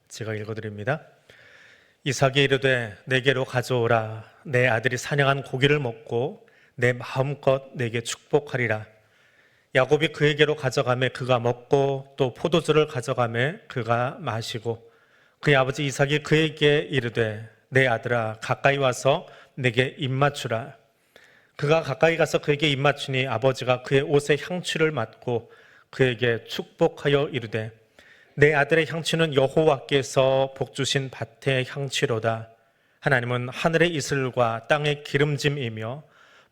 제가 읽어드립니다. 이삭이 이르되 내게로 가져오라. 내 아들이 사냥한 고기를 먹고 내 마음껏 내게 축복하리라. 야곱이 그에게로 가져가매 그가 먹고 또 포도주를 가져가매 그가 마시고 그의 아버지 이삭이 그에게 이르되 내 아들아 가까이 와서 내게 입맞추라. 그가 가까이 가서 그에게 입맞추니 아버지가 그의 옷에 향취를 맡고 그에게 축복하여 이르되 내 아들의 향취는 여호와께서 복주신 밭의 향취로다. 하나님은 하늘의 이슬과 땅의 기름짐이며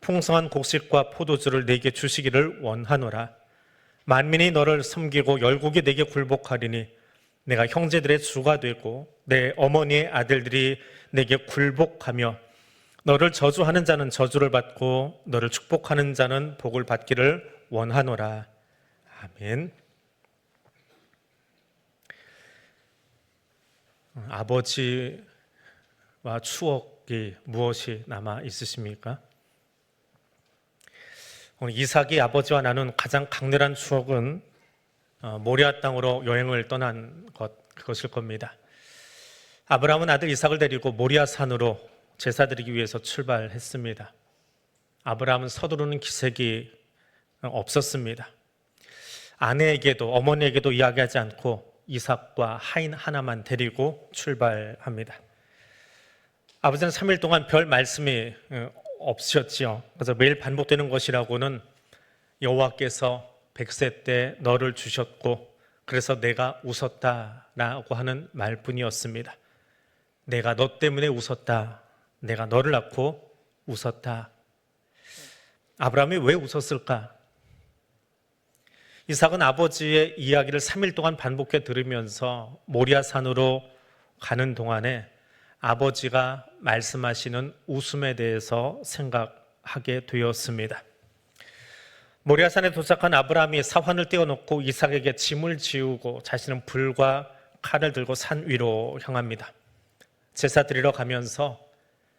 풍성한 곡식과 포도주를 내게 주시기를 원하노라. 만민이 너를 섬기고 열국이 내게 굴복하리니 내가 형제들의 주가 되고 내 어머니의 아들들이 내게 굴복하며 너를 저주하는 자는 저주를 받고 너를 축복하는 자는 복을 받기를 원하노라. 아멘. 아버지와 추억이 무엇이 남아 있으십니까? 오늘 이삭이 아버지와 나눈 가장 강렬한 추억은 모리아 땅으로 여행을 떠난 그것일 겁니다. 아브라함은 아들 이삭을 데리고 모리아 산으로 제사 드리기 위해서 출발했습니다. 아브라함은 서두르는 기색이 없었습니다. 아내에게도 어머니에게도 이야기하지 않고 이삭과 하인 하나만 데리고 출발합니다. 아버지는 3일 동안 별 말씀이 없으셨지요. 그래서 매일 반복되는 것이라고는 여호와께서 100세 때 너를 주셨고 그래서 내가 웃었다라고 하는 말뿐이었습니다. 내가 너 때문에 웃었다. 내가 너를 낳고 웃었다. 아브라함이 왜 웃었을까? 이삭은 아버지의 이야기를 3일 동안 반복해 들으면서 모리아 산으로 가는 동안에 아버지가 말씀하시는 웃음에 대해서 생각하게 되었습니다. 모리아 산에 도착한 아브라함이 사환을 떼어놓고 이삭에게 짐을 지우고 자신은 불과 칼을 들고 산 위로 향합니다. 제사 드리러 가면서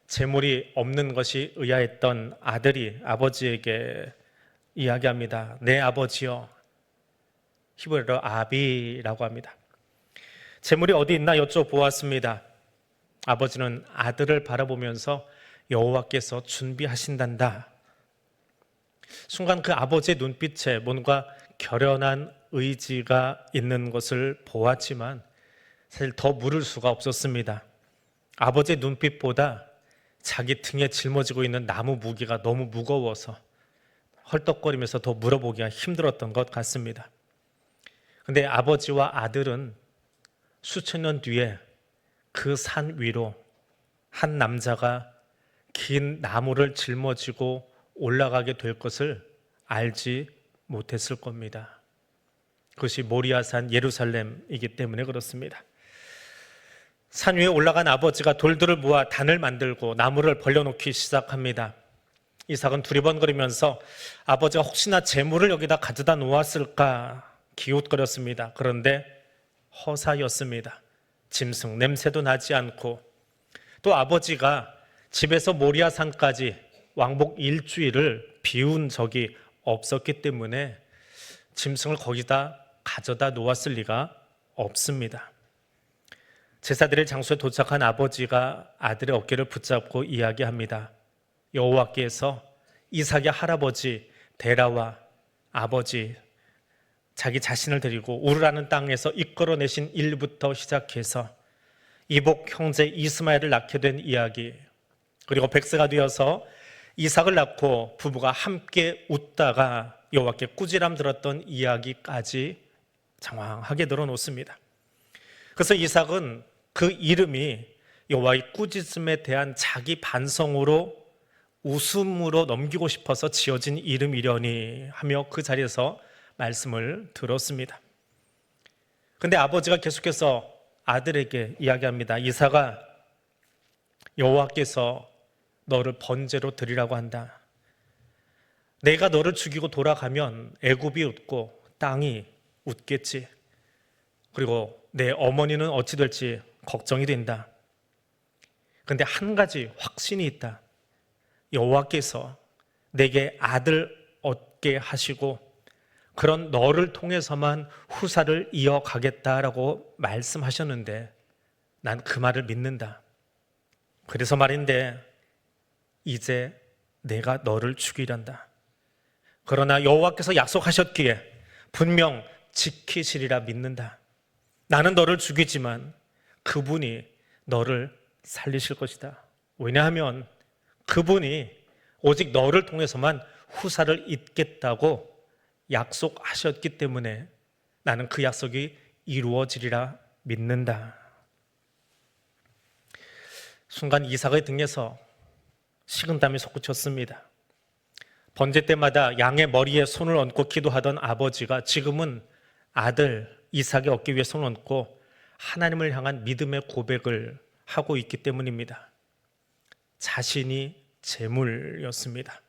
재물이 없는 것이 의아했던 아들이 아버지에게 이야기합니다. 내 아버지여. 히브리어로 아비라고 합니다. 재물이 어디 있나 여쭤보았습니다. 아버지는 아들을 바라보면서 여호와께서 준비하신단다. 순간 그 아버지의 눈빛에 뭔가 결연한 의지가 있는 것을 보았지만 사실 더 물을 수가 없었습니다. 아버지의 눈빛보다 자기 등에 짊어지고 있는 나무 무게가 너무 무거워서 헐떡거리면서 더 물어보기가 힘들었던 것 같습니다. 근데 아버지와 아들은 수천 년 뒤에 그 산 위로 한 남자가 긴 나무를 짊어지고 올라가게 될 것을 알지 못했을 겁니다. 그것이 모리아산 예루살렘이기 때문에 그렇습니다. 산 위에 올라간 아버지가 돌들을 모아 단을 만들고 나무를 벌려놓기 시작합니다. 이삭은 두리번거리면서 아버지가 혹시나 재물을 여기다 가져다 놓았을까 기웃거렸습니다. 그런데 허사였습니다. 짐승 냄새도 나지 않고 또 아버지가 집에서 모리아산까지 왕복 일주일을 비운 적이 없었기 때문에 짐승을 거기다 가져다 놓았을 리가 없습니다. 제사드릴 장소에 도착한 아버지가 아들의 어깨를 붙잡고 이야기합니다. 여호와께서 이삭의 할아버지 데라와 아버지 자기 자신을 데리고 우르라는 땅에서 이끌어내신 일부터 시작해서 이복 형제 이스마엘을 낳게 된 이야기, 그리고 100세가 되어서 이삭을 낳고 부부가 함께 웃다가 여호와께 꾸지람 들었던 이야기까지 장황하게 늘어놓습니다. 그래서 이삭은 그 이름이 여호와의 꾸짖음에 대한 자기 반성으로 웃음으로 넘기고 싶어서 지어진 이름이려니 하며 그 자리에서 말씀을 들었습니다. 그런데 아버지가 계속해서 아들에게 이야기합니다. 이삭아, 여호와께서 너를 번제로 드리라고 한다. 내가 너를 죽이고 돌아가면 애굽이 웃고 땅이 웃겠지. 그리고 내 어머니는 어찌 될지 걱정이 된다. 그런데 한 가지 확신이 있다. 여호와께서 내게 아들 얻게 하시고 그런 너를 통해서만 후사를 이어가겠다라고 말씀하셨는데 난 그 말을 믿는다. 그래서 말인데 이제 내가 너를 죽이란다. 그러나 여호와께서 약속하셨기에 분명 지키시리라 믿는다. 나는 너를 죽이지만 그분이 너를 살리실 것이다. 왜냐하면 그분이 오직 너를 통해서만 후사를 잇겠다고 약속하셨기 때문에 나는 그 약속이 이루어지리라 믿는다. 순간 이삭의 등에서 식은땀이 솟구쳤습니다. 번제 때마다 양의 머리에 손을 얹고 기도하던 아버지가 지금은 아들 이삭의 어깨 위에 손을 얹고 하나님을 향한 믿음의 고백을 하고 있기 때문입니다. 자신이 제물이었습니다.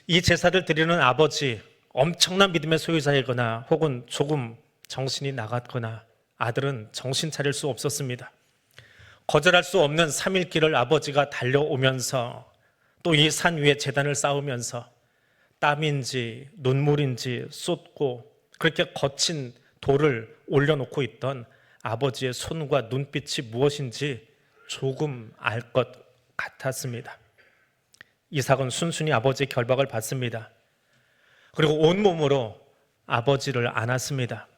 이 제사를 드리는 아버지, 엄청난 믿음의 소유자이거나 혹은 조금 정신이 나갔거나 아들은 정신 차릴 수 없었습니다. 거절할 수 없는 3일길을 아버지가 달려오면서 또 이 산 위에 제단을 쌓으면서 땀인지 눈물인지 쏟고 그렇게 거친 돌을 올려놓고 있던 아버지의 손과 눈빛이 무엇인지 조금 알 것 같았습니다. 이삭은 순순히 아버지의 결박을 받습니다. 그리고 온몸으로 아버지를 안았습니다.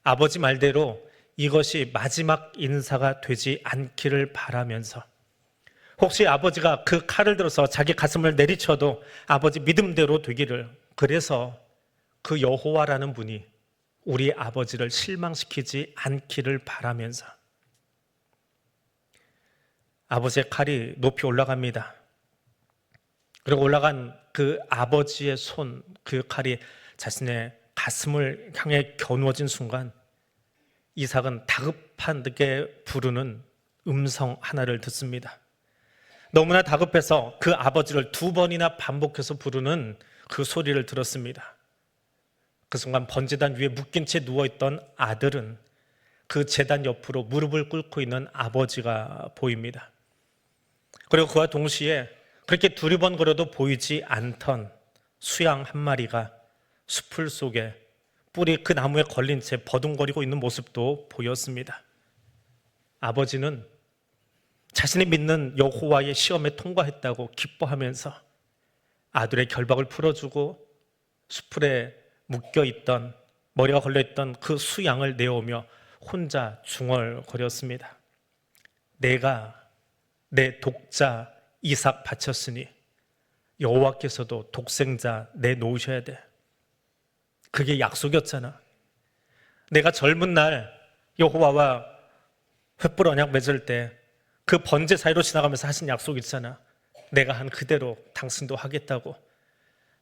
아버지 말대로 이것이 마지막 인사가 되지 않기를 바라면서 혹시 아버지가 그 칼을 들어서 자기 가슴을 내리쳐도 아버지 믿음대로 되기를, 그래서 그 여호와라는 분이 우리 아버지를 실망시키지 않기를 바라면서 아버지의 칼이 높이 올라갑니다. 그리고 올라간 그 아버지의 손, 그 칼이 자신의 가슴을 향해 겨누어진 순간 이삭은 다급하게 부르는 음성 하나를 듣습니다. 너무나 다급해서 그 아버지를 2번이나 반복해서 부르는 그 소리를 들었습니다. 그 순간 번제단 위에 묶인 채 누워있던 아들은 그 제단 옆으로 무릎을 꿇고 있는 아버지가 보입니다. 그리고 그와 동시에 그렇게 두리번거려도 보이지 않던 수양 한 마리가 숲을 속에 뿔이 그 나무에 걸린 채 버둥거리고 있는 모습도 보였습니다. 아버지는 자신이 믿는 여호와의 시험에 통과했다고 기뻐하면서 아들의 결박을 풀어주고 숲풀에 묶여있던, 머리가 걸려있던 그 수양을 내어오며 혼자 중얼거렸습니다. 내가 내 독자 이삭 바쳤으니 여호와께서도 독생자 내놓으셔야 돼. 그게 약속이었잖아. 내가 젊은 날 여호와와 횃불 언약 맺을 때 그 번제 사이로 지나가면서 하신 약속 있잖아. 내가 한 그대로 당신도 하겠다고.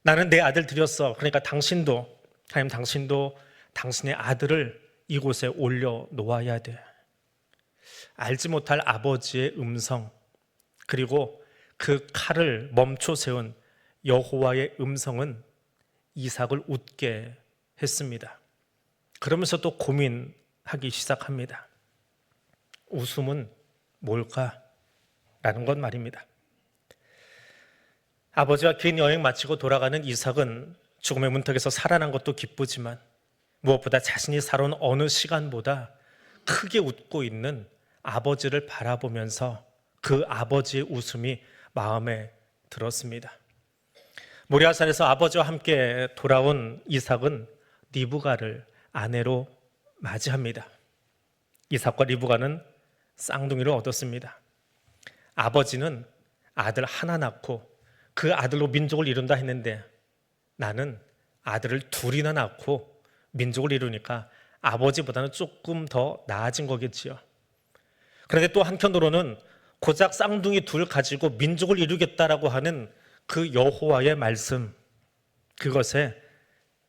나는 내 아들 드렸어. 그러니까 당신도, 하나님 당신도 당신의 아들을 이곳에 올려놓아야 돼. 알지 못할 아버지의 음성, 그리고 그 칼을 멈춰 세운 여호와의 음성은 이삭을 웃게 했습니다. 그러면서 또 고민하기 시작합니다. 웃음은 뭘까? 라는 건 말입니다. 아버지와 긴 여행 마치고 돌아가는 이삭은 죽음의 문턱에서 살아난 것도 기쁘지만 무엇보다 자신이 살아온 어느 시간보다 크게 웃고 있는 아버지를 바라보면서 그 아버지의 웃음이 마음에 들었습니다. 모리아산에서 아버지와 함께 돌아온 이삭은 리브가를 아내로 맞이합니다. 이삭과 리브가는 쌍둥이를 얻었습니다. 아버지는 아들 하나 낳고 그 아들로 민족을 이룬다 했는데 나는 아들을 2이나 낳고 민족을 이루니까 아버지보다는 조금 더 나아진 거겠지요. 그런데 또 한편으로는 고작 쌍둥이 2 가지고 민족을 이루겠다라고 하는 그 여호와의 말씀, 그것에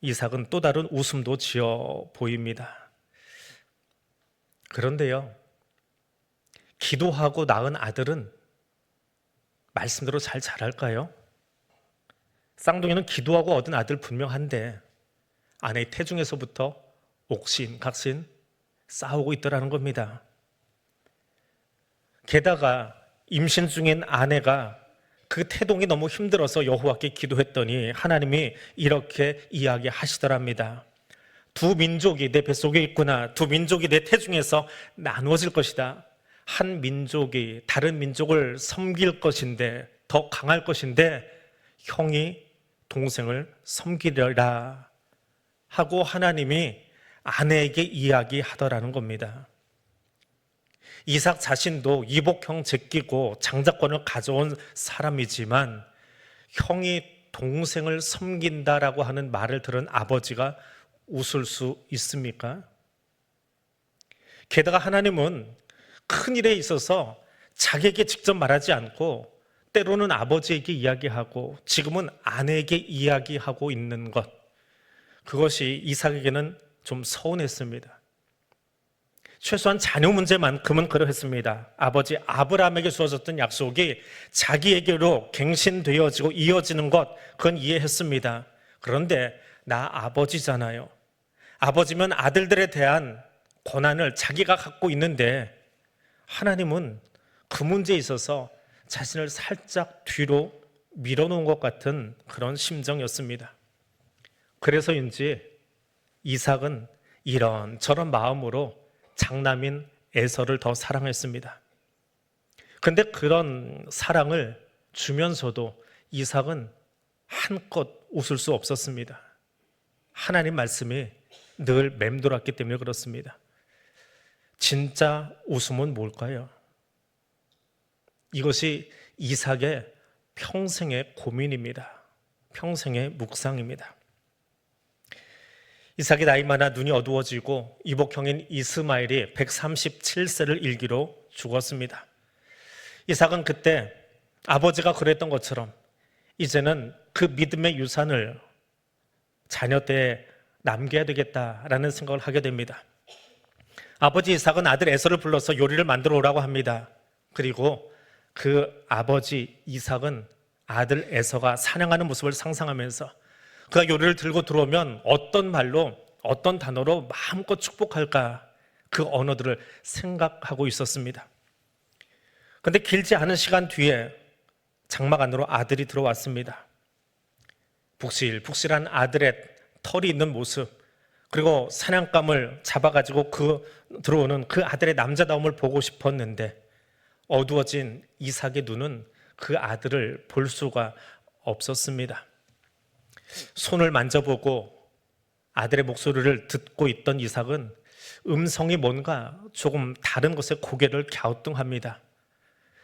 이삭은 또 다른 웃음도 지어 보입니다. 그런데요, 기도하고 낳은 아들은 말씀대로 잘 자랄까요? 쌍둥이는 기도하고 얻은 아들 분명한데 아내의 태중에서부터 옥신각신 싸우고 있더라는 겁니다. 게다가 임신 중인 아내가 그 태동이 너무 힘들어서 여호와께 기도했더니 하나님이 이렇게 이야기하시더랍니다. 두 민족이 내 뱃속에 있구나. 두 민족이 내 태중에서 나누어질 것이다. 한 민족이 다른 민족을 섬길 것인데, 더 강할 것인데 형이 동생을 섬기려라 하고 하나님이 아내에게 이야기하더라는 겁니다. 이삭 자신도 이복형 제끼고 장자권을 가져온 사람이지만 형이 동생을 섬긴다라고 하는 말을 들은 아버지가 웃을 수 있습니까? 게다가 하나님은 큰 일에 있어서 자기에게 직접 말하지 않고 때로는 아버지에게 이야기하고 지금은 아내에게 이야기하고 있는 것, 그것이 이삭에게는 좀 서운했습니다. 최소한 자녀 문제만큼은 그러했습니다. 아버지 아브라함에게 주어졌던 약속이 자기에게로 갱신되어지고 이어지는 것, 그건 이해했습니다. 그런데 나 아버지잖아요. 아버지면 아들들에 대한 권한을 자기가 갖고 있는데 하나님은 그 문제에 있어서 자신을 살짝 뒤로 밀어놓은 것 같은 그런 심정이었습니다. 그래서인지 이삭은 이런저런 마음으로 장남인 에서를 더 사랑했습니다. 그런데 그런 사랑을 주면서도 이삭은 한껏 웃을 수 없었습니다. 하나님 말씀이 늘 맴돌았기 때문에 그렇습니다. 진짜 웃음은 뭘까요? 이것이 이삭의 평생의 고민입니다. 평생의 묵상입니다. 이삭이 나이 많아 눈이 어두워지고 이복형인 이스마엘이 137세를 일기로 죽었습니다. 이삭은 그때 아버지가 그랬던 것처럼 이제는 그 믿음의 유산을 자녀 때에 남겨야 되겠다라는 생각을 하게 됩니다. 아버지 이삭은 아들 에서를 불러서 요리를 만들어 오라고 합니다. 그리고 그 아버지 이삭은 아들 에서가 사냥하는 모습을 상상하면서 그가 요리를 들고 들어오면 어떤 말로, 어떤 단어로 마음껏 축복할까, 그 언어들을 생각하고 있었습니다. 그런데 길지 않은 시간 뒤에 장막 안으로 아들이 들어왔습니다. 북실북실한 아들의 털이 있는 모습, 그리고 사냥감을 잡아가지고 들어오는 그 아들의 남자다움을 보고 싶었는데 어두워진 이삭의 눈은 그 아들을 볼 수가 없었습니다. 손을 만져보고 아들의 목소리를 듣고 있던 이삭은 음성이 뭔가 조금 다른 것에 고개를 갸우뚱합니다.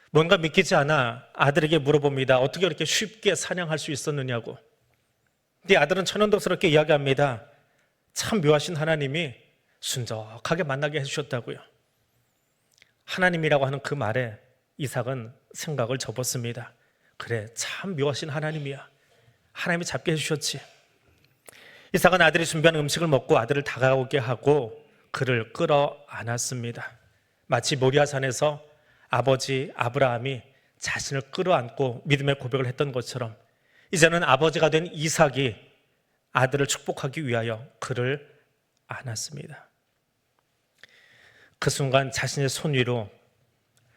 뭔가 믿기지 않아 아들에게 물어봅니다. 어떻게 그렇게 쉽게 사냥할 수 있었느냐고. 네 아들은 천연덕스럽게 이야기합니다. 참 묘하신 하나님이 순적하게 만나게 해주셨다고요. 하나님이라고 하는 그 말에 이삭은 생각을 접었습니다. 그래, 참 묘하신 하나님이야. 하나님이 잡게 해주셨지. 이삭은 아들이 준비한 음식을 먹고 아들을 다가오게 하고 그를 끌어안았습니다. 마치 모리아산에서 아버지 아브라함이 자신을 끌어안고 믿음의 고백을 했던 것처럼 이제는 아버지가 된 이삭이 아들을 축복하기 위하여 그를 안았습니다. 그 순간 자신의 손 위로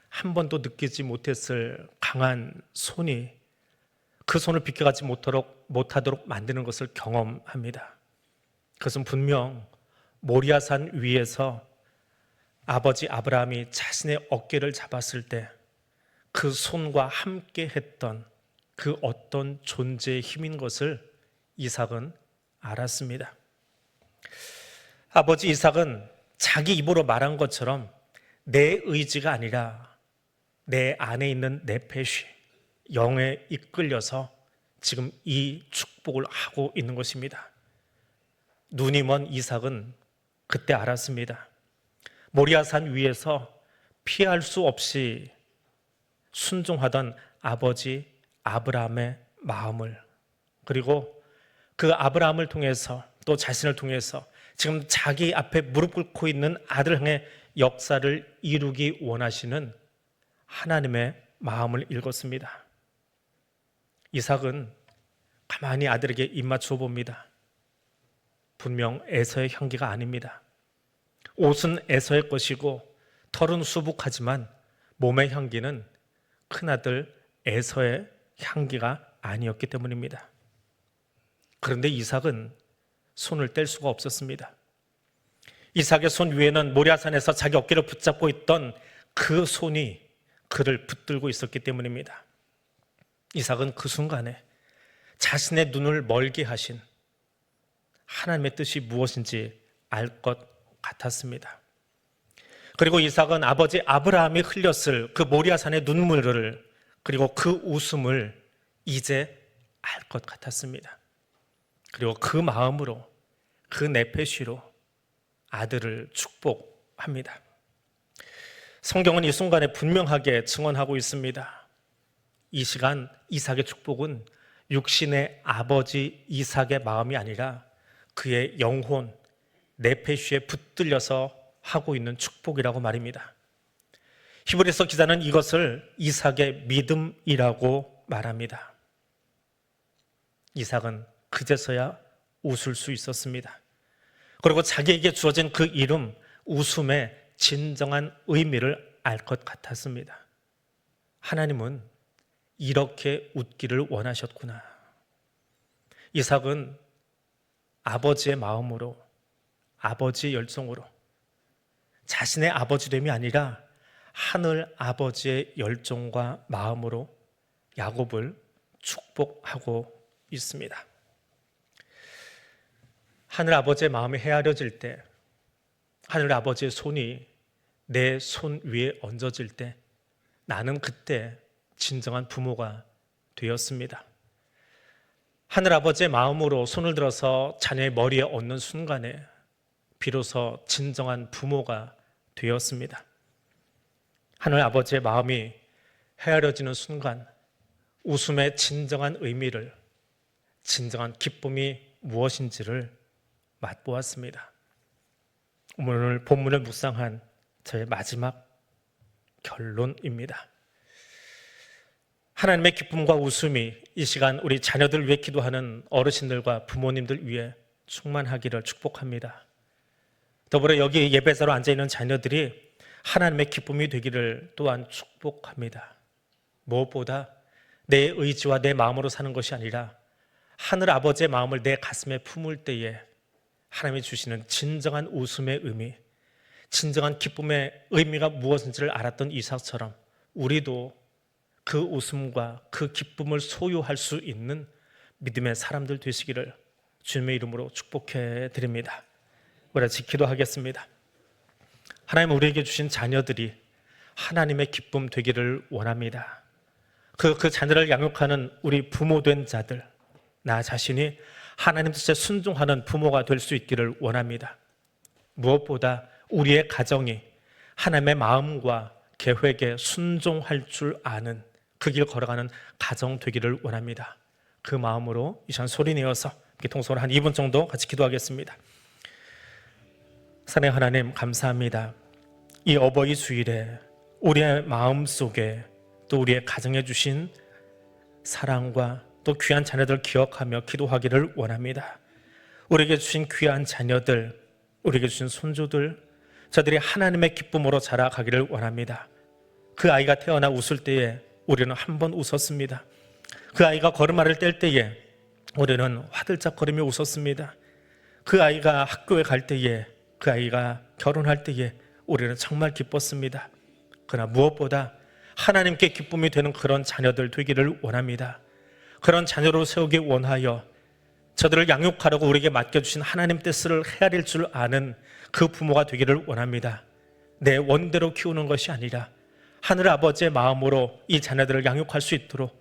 한 번도 느끼지 못했을 강한 손이 그 손을 비켜가지 못하도록 만드는 것을 경험합니다. 그것은 분명 모리아산 위에서 아버지 아브라함이 자신의 어깨를 잡았을 때 그 손과 함께 했던 그 어떤 존재의 힘인 것을 이삭은 알았습니다. 아버지 이삭은 자기 입으로 말한 것처럼 내 의지가 아니라 내 안에 있는 네페시, 영에 이끌려서 지금 이 축복을 하고 있는 것입니다. 눈이 먼 이삭은 그때 알았습니다. 모리아산 위에서 피할 수 없이 순종하던 아버지 아브라함의 마음을, 그리고 그 아브라함을 통해서 또 자신을 통해서 지금 자기 앞에 무릎 꿇고 있는 아들을 향해 역사를 이루기 원하시는 하나님의 마음을 읽었습니다. 이삭은 가만히 아들에게 입 맞춰 봅니다. 분명 에서의 향기가 아닙니다. 옷은 에서의 것이고 털은 수북하지만 몸의 향기는 큰아들 에서의 향기가 아니었기 때문입니다. 그런데 이삭은 손을 뗄 수가 없었습니다. 이삭의 손 위에는 모리아산에서 자기 어깨를 붙잡고 있던 그 손이 그를 붙들고 있었기 때문입니다. 이삭은 그 순간에 자신의 눈을 멀게 하신 하나님의 뜻이 무엇인지 알 것 같았습니다. 그리고 이삭은 아버지 아브라함이 흘렸을 그 모리아산의 눈물을, 그리고 그 웃음을 이제 알 것 같았습니다. 그리고 그 마음으로, 그 네페시로 아들을 축복합니다. 성경은 이 순간에 분명하게 증언하고 있습니다. 이 시간 이삭의 축복은 육신의 아버지 이삭의 마음이 아니라 그의 영혼 네페시에 붙들려서 하고 있는 축복이라고 말입니다. 히브리서 기자는 이것을 이삭의 믿음이라고 말합니다. 이삭은 그제서야 웃을 수 있었습니다. 그리고 자기에게 주어진 그 이름, 웃음의 진정한 의미를 알 것 같았습니다. 하나님은 이렇게 웃기를 원하셨구나. 이삭은 아버지의 마음으로, 아버지의 열정으로, 자신의 아버지됨이 아니라 하늘 아버지의 열정과 마음으로 야곱을 축복하고 있습니다. 하늘 아버지의 마음이 헤아려질 때, 하늘 아버지의 손이 내 손 위에 얹어질 때, 나는 그때 진정한 부모가 되었습니다. 하늘 아버지의 마음으로 손을 들어서 자녀의 머리에 얹는 순간에 비로소 진정한 부모가 되었습니다. 하늘 아버지의 마음이 헤아려지는 순간 웃음의 진정한 의미를, 진정한 기쁨이 무엇인지를 맛보았습니다. 오늘 본문을 묵상한 저의 마지막 결론입니다. 하나님의 기쁨과 웃음이 이 시간 우리 자녀들 위해 기도하는 어르신들과 부모님들 위해 충만하기를 축복합니다. 더불어 여기 예배자로 앉아있는 자녀들이 하나님의 기쁨이 되기를 또한 축복합니다. 무엇보다 내 의지와 내 마음으로 사는 것이 아니라 하늘 아버지의 마음을 내 가슴에 품을 때에 하나님이 주시는 진정한 웃음의 의미, 진정한 기쁨의 의미가 무엇인지를 알았던 이삭처럼 우리도 그 웃음과 그 기쁨을 소유할 수 있는 믿음의 사람들 되시기를 주님의 이름으로 축복해 드립니다. 우리 같이 기도하겠습니다. 하나님, 우리에게 주신 자녀들이 하나님의 기쁨 되기를 원합니다. 그 자녀를 양육하는 우리 부모된 자들, 나 자신이 하나님 뜻에 순종하는 부모가 될 수 있기를 원합니다. 무엇보다 우리의 가정이 하나님의 마음과 계획에 순종할 줄 아는 그 길 걸어가는 가정 되기를 원합니다. 그 마음으로 이 시간 소리내어서 통성으로 한 2분 정도 같이 기도하겠습니다. 사랑의 하나님, 감사합니다. 이 어버이 주일에 우리의 마음속에 또 우리의 가정에 주신 사랑과 또 귀한 자녀들 기억하며 기도하기를 원합니다. 우리에게 주신 귀한 자녀들, 우리에게 주신 손주들, 저들이 하나님의 기쁨으로 자라가기를 원합니다. 그 아이가 태어나 웃을 때에 우리는 한 번 웃었습니다. 그 아이가 걸음마를 뗄 때에 우리는 화들짝거리며 웃었습니다. 그 아이가 학교에 갈 때에, 그 아이가 결혼할 때에 우리는 정말 기뻤습니다. 그러나 무엇보다 하나님께 기쁨이 되는 그런 자녀들 되기를 원합니다. 그런 자녀로 세우기 원하여 저들을 양육하려고 우리에게 맡겨주신 하나님 뜻을 헤아릴 줄 아는 그 부모가 되기를 원합니다. 내 원대로 키우는 것이 아니라 하늘 아버지의 마음으로 이 자녀들을 양육할 수 있도록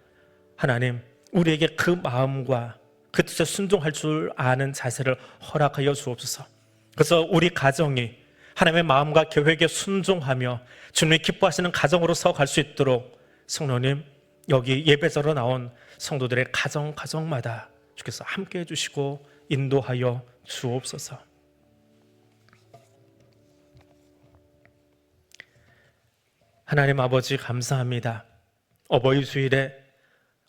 하나님, 우리에게 그 마음과 그 뜻에 순종할 줄 아는 자세를 허락하여 주옵소서. 그래서 우리 가정이 하나님의 마음과 계획에 순종하며 주님이 기뻐하시는 가정으로서 갈 수 있도록 성령님, 여기 예배자로 나온 성도들의 가정마다 주께서 함께해 주시고 인도하여 주옵소서. 하나님 아버지, 감사합니다. 어버이 주일에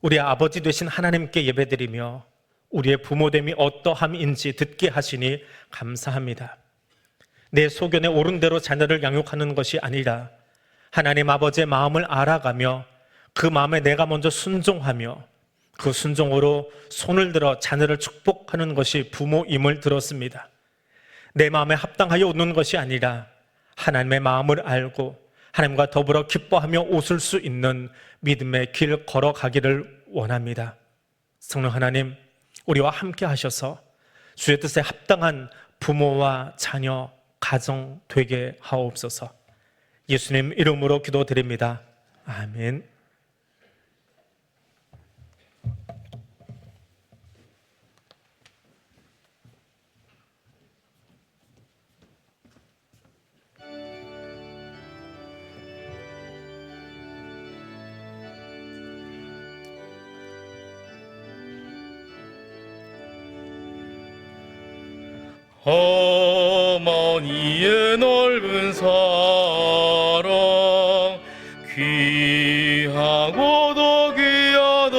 우리 아버지 되신 하나님께 예배드리며 우리의 부모됨이 어떠함인지 듣게 하시니 감사합니다. 내 소견에 옳은 대로 자녀를 양육하는 것이 아니라 하나님 아버지의 마음을 알아가며 그 마음에 내가 먼저 순종하며 그 순종으로 손을 들어 자녀를 축복하는 것이 부모임을 들었습니다. 내 마음에 합당하여 웃는 것이 아니라 하나님의 마음을 알고 하나님과 더불어 기뻐하며 웃을 수 있는 믿음의 길 걸어가기를 원합니다. 성령 하나님, 우리와 함께 하셔서 주의 뜻에 합당한 부모와 자녀, 가정 되게 하옵소서. 예수님 이름으로 기도드립니다. 아멘. 어머니의 넓은 사랑, 귀하고도 귀하다.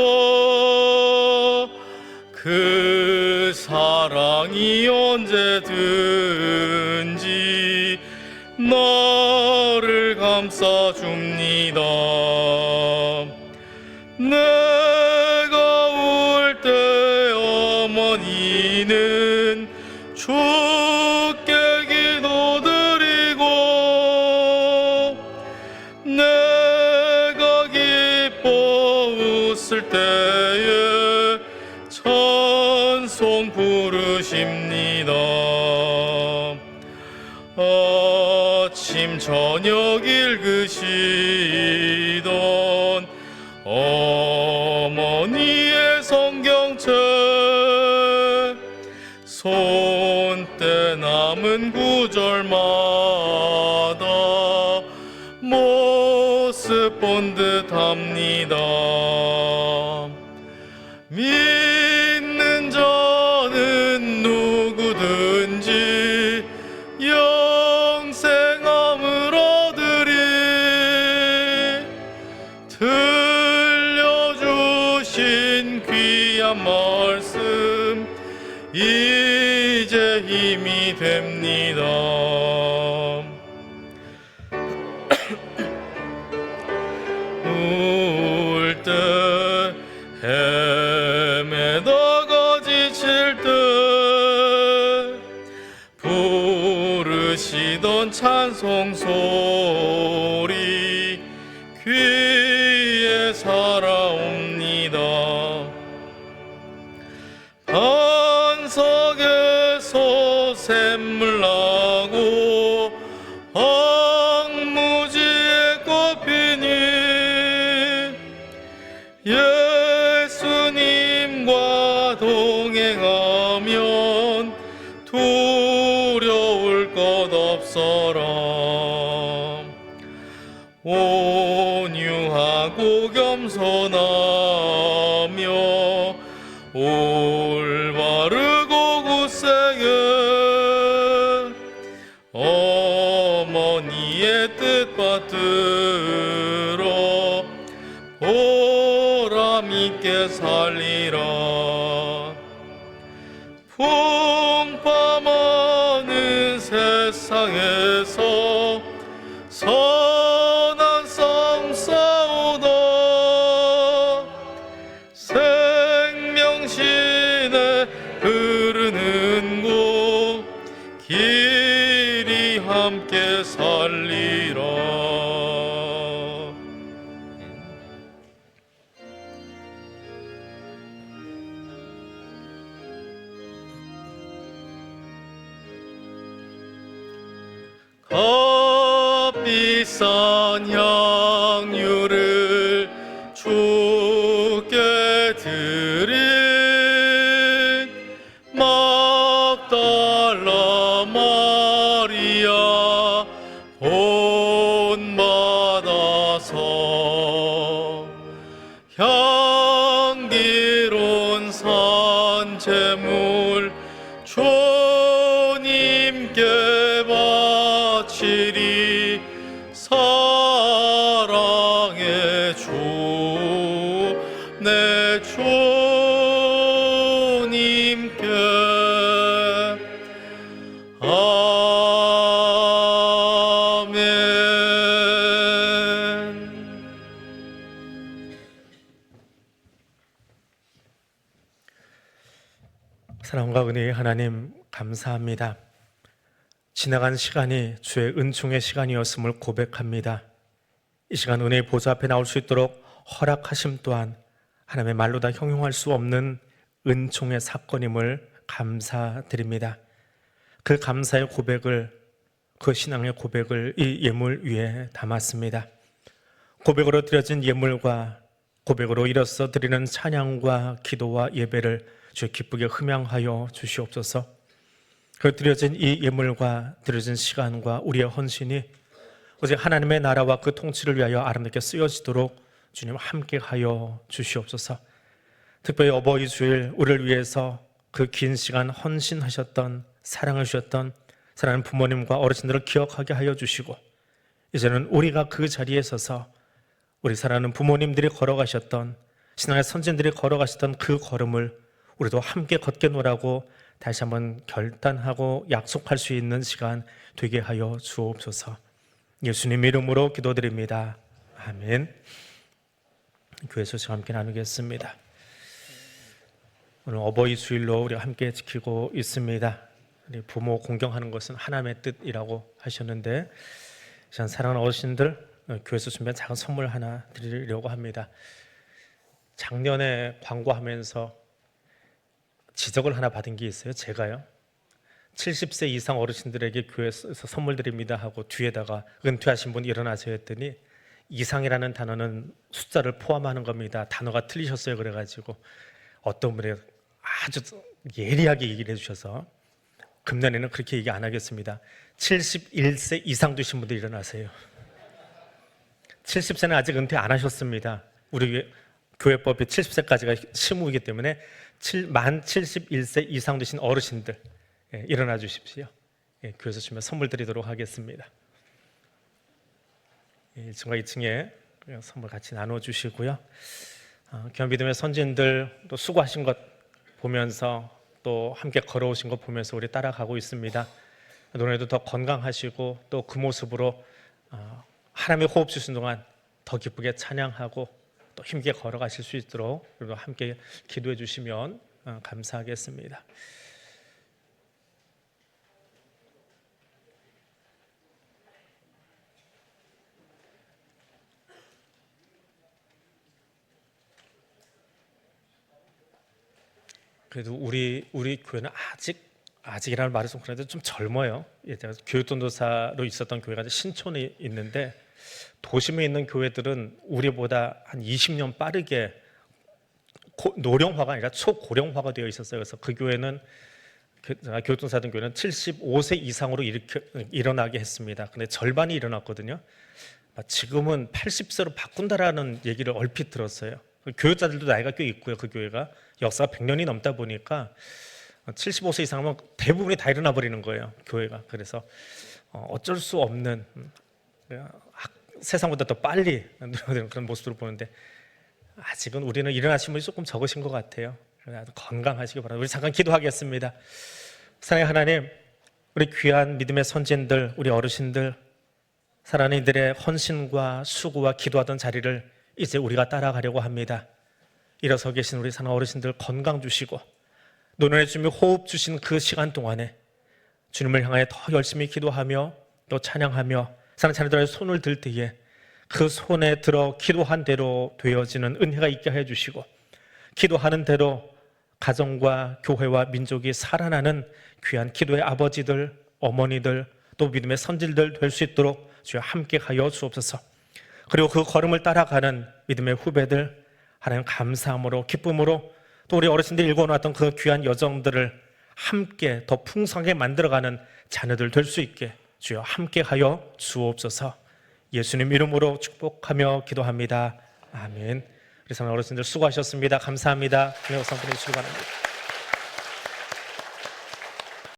그 사랑이 언제든지 나를 감싸줍니다. 내가 울 때 어머니는 주께 기도드리고, 내가 기뻐 웃을 때에 찬송 부르십니다. 아침 저녁 읽으시던 어머니의 성경책, 손때 남은 구절마다 모습 본 듯합니다. 믿는 자는 누구든지 영생함을 얻으리. 들려주신 귀한 말씀 이제 힘이 됩니다. 울 때, 헤매다가 지칠 때 부르시던 찬송 소리 귀에 살아옵니다. 반석에서 샘물 나고 황무지에 꽃피니 예수님과 동행하면 두려울 것 없어라. 온유하고 겸손하며 올바르고 굳세게 어머니의 뜻 받들어 보람있게 살리라. 풍파많은 세상에서 선한 싸움 싸우다 생명신에 흐르는 곳 길이 함께 살리라. 값비싼 향유를 주께 드린 막달라 마리아 본받아서 향기로운 산재물 주님께 바치리. 사랑의 주 내 주님께 아멘. 사랑과 은혜의 하나님 감사합니다. 지나간 시간이 주의 은총의 시간이었음을 고백합니다. 이 시간 은혜의 보좌 앞에 나올 수 있도록 허락하심 또한 하나님의 말로 다 형용할 수 없는 은총의 사건임을 감사드립니다. 그 감사의 고백을, 그 신앙의 고백을 이 예물 위에 담았습니다. 고백으로 드려진 예물과 고백으로 이로써 드리는 찬양과 기도와 예배를 주의 기쁘게 흠양하여 주시옵소서. 그 드려진 이 예물과 드려진 시간과 우리의 헌신이 오직 하나님의 나라와 그 통치를 위하여 아름답게 쓰여지도록 주님 함께하여 주시옵소서. 특별히 어버이 주일 우리를 위해서 그 긴 시간 헌신하셨던, 사랑을 주셨던 사랑하는 부모님과 어르신들을 기억하게 하여 주시고, 이제는 우리가 그 자리에 서서 우리 사랑하는 부모님들이 걸어가셨던, 신앙의 선진들이 걸어가셨던 그 걸음을 우리도 함께 걷게 노라고 다시 한번 결단하고 약속할 수 있는 시간 되게 하여 주옵소서. 예수님 이름으로 기도드립니다. 아멘. 교회 소식 함께 나누겠습니다. 오늘 어버이 주일로 우리가 함께 지키고 있습니다. 우리 부모 공경하는 것은 하나님의 뜻이라고 하셨는데, 사랑하는 어르신들, 교회에서 준비한 작은 선물 하나 드리려고 합니다. 작년에 광고하면서 지적을 하나 받은 게 있어요. 제가요, 70세 이상 어르신들에게 교회에서 선물 드립니다 하고 뒤에다가 은퇴하신 분 일어나세요 했더니, 이상이라는 단어는 숫자를 포함하는 겁니다, 단어가 틀리셨어요 그래가지고 어떤 분이 아주 예리하게 얘기를 해주셔서 금년에는 그렇게 얘기 안 하겠습니다. 71세 이상 되신 분들 일어나세요. 70세는 아직 은퇴 안 하셨습니다. 우리 교회법이 70세까지가 심우이기 때문에 만 71세 이상 되신 어르신들, 일어나 주십시오. 교회에서 주면 선물 드리도록 하겠습니다. 1층과 2층에 선물 같이 나눠주시고요. 귀한 믿음의 선진들 또 수고하신 것 보면서, 또 함께 걸어오신 것 보면서 우리 따라가고 있습니다. 노래도 더 건강하시고 또 그 모습으로 하나님의 호흡 주신 동안 더 기쁘게 찬양하고 또 힘있게 걸어가실 수 있도록 우리도 함께 기도해 주시면 감사하겠습니다. 그래도 우리 교회는 아직이라는 말이 좀 그런데 좀 젊어요. 제가 교육전도사로 있었던 교회가 신촌에 있는데, 도심에 있는 교회들은 우리보다 한 20년 빠르게 노령화가 아니라 초고령화가 되어 있었어요. 그래서 그 교회는, 교육전도사던 교회는 75세 이상으로 일어나게 했습니다. 근데 절반이 일어났거든요. 지금은 80세로 바꾼다라는 얘기를 얼핏 들었어요. 교육자들도 나이가 꽤 있고요. 그 교회가 역사가 100년이 넘다 보니까 75세 이상이면 대부분이 다 일어나 버리는 거예요, 교회가. 그래서 어쩔 수 없는, 세상보다 더 빨리 늘어나는 그런 모습을 보는데, 아직은 우리는 일어나신 분이 조금 적으신 것 같아요. 건강하시기 바랍니다. 우리 잠깐 기도하겠습니다. 사랑의 하나님, 우리 귀한 믿음의 선진들, 우리 어르신들, 사랑하는 이들의 헌신과 수고와 기도하던 자리를 이제 우리가 따라가려고 합니다. 일어서 계신 우리 사랑하는 어르신들 건강 주시고, 노년의 주님 호흡 주신 그 시간 동안에 주님을 향하여 더 열심히 기도하며 또 찬양하며 사랑하는 자녀들의 손을 들 때에 그 손에 들어 기도한 대로 되어지는 은혜가 있게 해주시고, 기도하는 대로 가정과 교회와 민족이 살아나는 귀한 기도의 아버지들, 어머니들, 또 믿음의 선질들 될 수 있도록 주여 함께 하여 주옵소서. 그리고 그 걸음을 따라가는 믿음의 후배들, 하나님 감사함으로 기쁨으로 또 우리 어르신들이 읽어놓았던 그 귀한 여정들을 함께 더 풍성하게 만들어가는 자녀들 될 수 있게 주여 함께 하여 주옵소서. 예수님 이름으로 축복하며 기도합니다. 아멘. 우리 사랑하는 어르신들 수고하셨습니다. 감사합니다. 은혜가 선포해 주시기 바랍니다.